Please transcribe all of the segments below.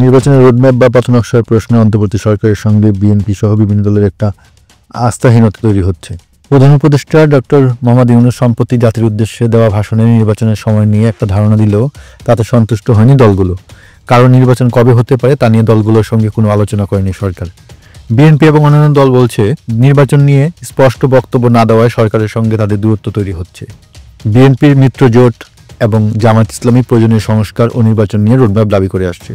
নির্বাচনের রোডম্যাপ বা পথনকশার প্রশ্নে অন্তর্বর্তী সরকারের সঙ্গে বিএনপি সহ বিভিন্ন দলের একটা আস্থাহীনতা তৈরি হচ্ছে। প্রধান উপদেষ্টা ডক্টর মোহাম্মদ ইউনূস সম্প্রতি জাতির উদ্দেশ্যে দেওয়া ভাষণে নির্বাচনের সময় নিয়ে একটা ধারণা দিলেও তাতে সন্তুষ্ট হয়নি দলগুলো। কারণ নির্বাচন কবে হতে পারে তা নিয়ে দলগুলোর সঙ্গে কোনো আলোচনা করেনি সরকার। বিএনপি এবং অন্যান্য দল বলছে নির্বাচন নিয়ে স্পষ্ট বক্তব্য না দেওয়ায় সরকারের সঙ্গে তাদের দূরত্ব তৈরি হচ্ছে। বিএনপির মিত্র জোট এবং জামায়াত ইসলামী প্রয়োজনীয় সংস্কার ও নির্বাচন নিয়ে রোডম্যাপ দাবি করে আসছে।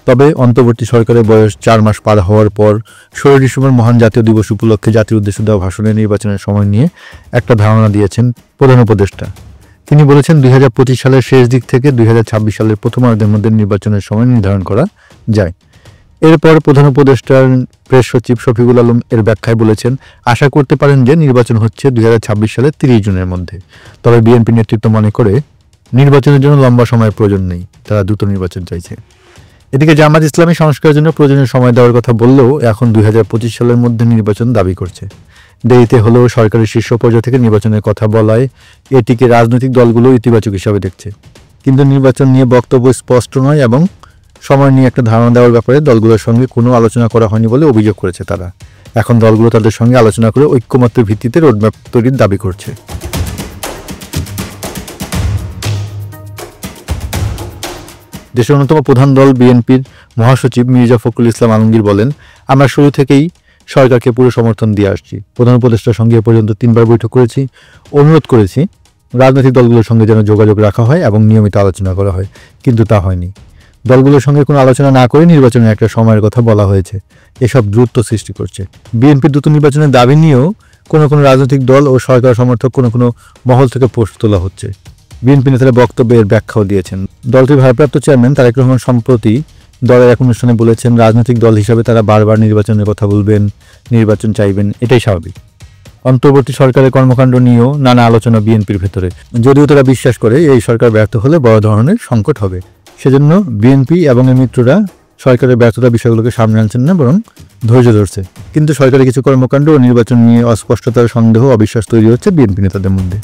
তবে অন্তর্বর্তী সরকারের বয়স 4 মাস পার হওয়ার পর 16 ডিসেম্বর মহান জাতীয় দিবস উপলক্ষে জাতির উদ্দেশ্যে দেওয়া ভাষণে নির্বাচনের সময় নিয়ে একটা ধারণা দিয়েছেন প্রধান উপদেষ্টা। তিনি বলেছেন 2025 সালের শেষ দিক থেকে 2026 সালের প্রথমার্ধের মধ্যে নির্বাচনের সময় নির্ধারণ করা যায়। এরপর প্রধান উপদেষ্টার প্রেস সচিব শফিকুল আলম এর ব্যাখ্যায় বলেছেন, আশা করতে পারেন যে নির্বাচন হচ্ছে 2026 সালের 30 জুনের মধ্যে। তবে বিএনপি নেতৃত্ব মনে করে নির্বাচনের জন্য লম্বা সময়ের প্রয়োজন নেই, তারা দ্রুত নির্বাচন চাইছে। এদিকে জামায়াত ইসলামী সংস্কারের জন্য প্রয়োজনীয় সময় দেওয়ার কথা বললেও এখন 2025 সালের মধ্যে নির্বাচন দাবি করছে। দেরিতে হলেও সরকারের শীর্ষ পর্যায় থেকে নির্বাচনের কথা বলায় এটিকে রাজনৈতিক দলগুলো ইতিবাচক হিসাবে দেখছে। কিন্তু নির্বাচন নিয়ে বক্তব্য স্পষ্ট নয় এবং সময় নিয়ে একটা ধারণা দেওয়ার ব্যাপারে দলগুলোর সঙ্গে কোনো আলোচনা করা হয়নি বলে অভিযোগ করেছে তারা। এখন দলগুলো তাদের সঙ্গে আলোচনা করে ঐক্যমত্যের ভিত্তিতে রোডম্যাপ তৈরির দাবি করছে। দেশের অন্যতম প্রধান দল বিএনপির মহাসচিব মির্জা ফখরুল ইসলাম আলমগীর বলেন, আমরা শুরু থেকেই সরকারকে পুরো সমর্থন দিয়ে আসছি। প্রধান উপদেষ্টার সঙ্গে এ পর্যন্ত 3 বার বৈঠক করেছি, অনুরোধ করেছি রাজনৈতিক দলগুলোর সঙ্গে যেন যোগাযোগ রাখা হয় এবং নিয়মিত আলোচনা করা হয়, কিন্তু তা হয়নি। দলগুলোর সঙ্গে কোনো আলোচনা না করে নির্বাচনের একটা সময়ের কথা বলা হয়েছে। এসব দ্রুত সৃষ্টি করছে। বিএনপির দ্রুত নির্বাচনের দাবি নিয়েও কোনো রাজনৈতিক দল ও সরকার সমর্থক কোনো মহল থেকে পোস্ট তোলা হচ্ছে। বিএনপি নেতারা বক্তব্যের ব্যাখ্যাও দিয়েছেন। দলটির ভারপ্রাপ্ত চেয়ারম্যান তারেক রহমান সম্প্রতি দলের এক অনুষ্ঠানে বলেছেন, রাজনৈতিক দল হিসাবে তারা বারবার নির্বাচনের কথা বলবেন, নির্বাচন চাইবেন, এটাই স্বাভাবিক। অন্তর্বর্তী সরকারের কর্মকাণ্ড নিয়েও নানা আলোচনা বিএনপির ভেতরে, যদিও তারা বিশ্বাস করে এই সরকার ব্যর্থ হলে বড় ধরনের সংকট হবে। সেজন্য বিএনপি এবং এর মিত্ররা সরকারের ব্যর্থতা বিষয়গুলোকে সামনে আনছেন না, বরং ধৈর্য ধরছে। কিন্তু সরকারের কিছু কর্মকাণ্ড ও নির্বাচন নিয়ে অস্পষ্টতার সন্দেহ, অবিশ্বাস তৈরি হচ্ছে বিএনপি নেতাদের মধ্যে।